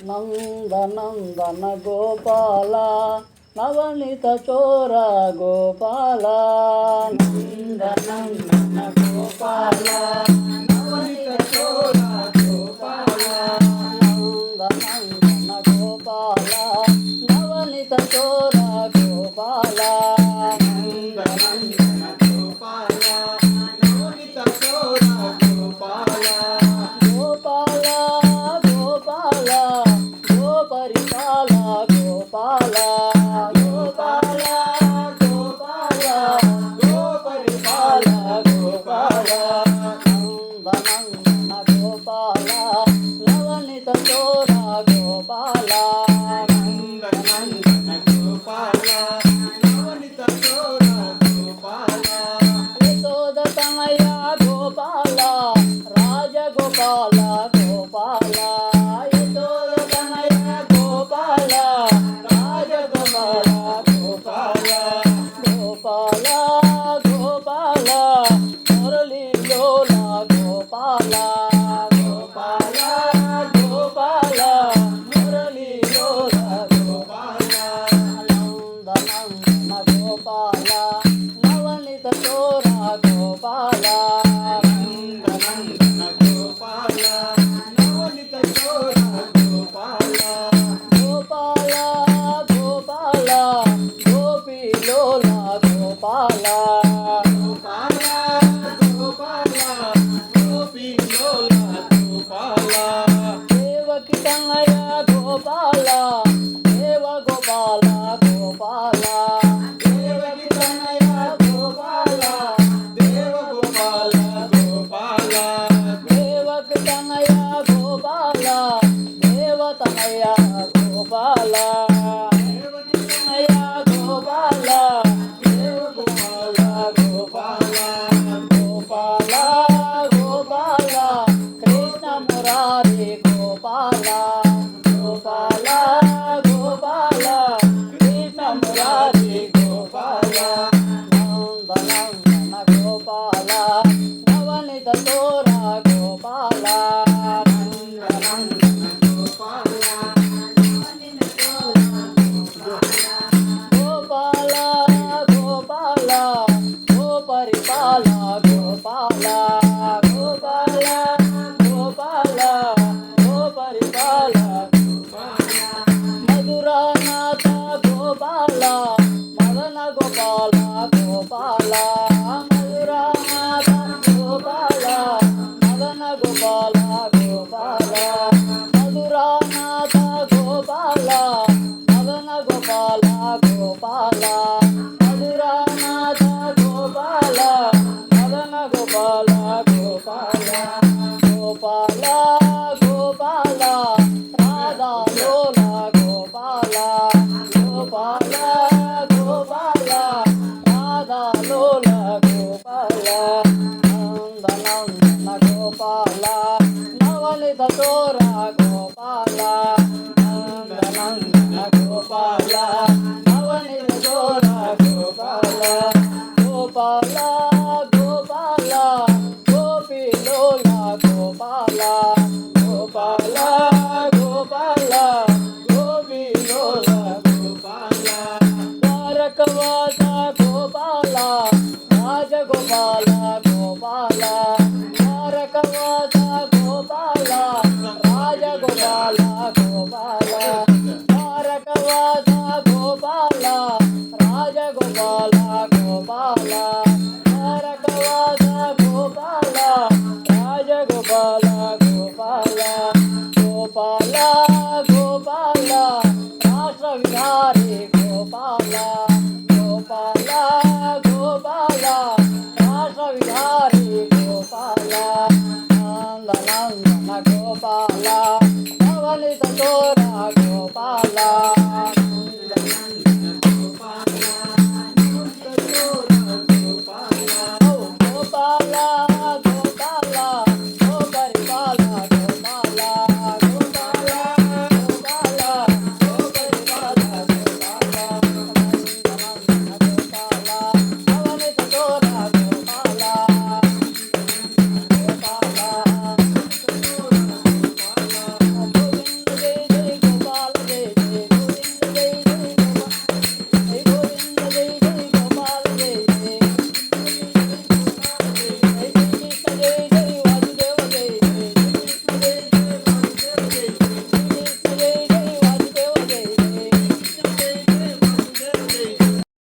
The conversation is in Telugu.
నందనందన గోపాల నవనీత చోర గోపాల నందనందన గోపాల నవనీత చోర గోపాల నందనందన గోపాల నవనీత చోర గోపాల నందనందన గోపాల నవనీత చోర గోపాల గోపాల గోపాల గోపరిపాల గోపాల గోపాల గోపాల గోపరిపాల గోపాల నందనందన గోపాల నవనీత చోర గోపాల నందనందన గోపాల నవనీత చోర గోపాల యశోద తనయ గోపాల రాజగోపాల గోపాల యశోద తనయ గోపాల రాజగోపాల గోపాల గోపాల గోపాల మురళీలోల గోపాల గోపాల గోపాల మురళీలోల గోపాల నందనందన గోపాల నవనీత చోర గోపాల నందనందన గోపాల నవనీత చోర గోపాల గోపాల గోపాల గోపీలోల గోపాల గోపాల గోపాల గోపీలోల గోపాల దేవకి తనయ గోపాల దేవ గోపాల గోపాల దేవకి తనయ గోపాల దేవ గోపాల గోపాల దేవకి తనయ గోపాల దేవతనయ గోపాల దేవకి తనయ గోపాల దేవ గోపాల గోపాల గోపాల గోపాల కృష్ణ మురారి గోపాల గోపాల గోపాల కృష్ణ మురారి గోపాల నందనందన గోపాల నవనీత చోర గోపాల నందనందన గోపాల నవనీత చోర గోపాల గోపాల గోపరిపాల గోపాల గోపాల గోపాల గోపరిపాల గోపాల మధురానాథ గోపాల మదన గోపాల గోపాల మధురానాథ గోపాల మదన గోపాల గోపాల మధురానాథ గోపాల మదన గోపాల గోపాల మధురానాథ గోపాల మదన గోపాల గోపాల గోపాల గోపాల రాధాలోల గోపాల గోపాల గోపాల రాధాలోల గోపాల నందనందన గోపాల నవనీత చోర గోపాల నందనందన గోపాల నవనీత చోర గోపాల గోపాల గోపాల గోపీలోల గోపాల గోపాల గోపాల గోపీలోల గోపాల ద్వారకవాస గోపాల రాజగోపాల గోపాల ద్వారకవాస గోపాల రాజగోపాల గోపాల ద్వారకవాస గోపాల రాజగోపాల గోపాల ద్వారకవాస గోపాల రాజగోపాల గోపాల గోపాల గోపాల రాష్ట్ర విహారీ గోపాల గోపాల గోపాల రాష్ట్ర విహారీ గోపాల నందనందన గోపాల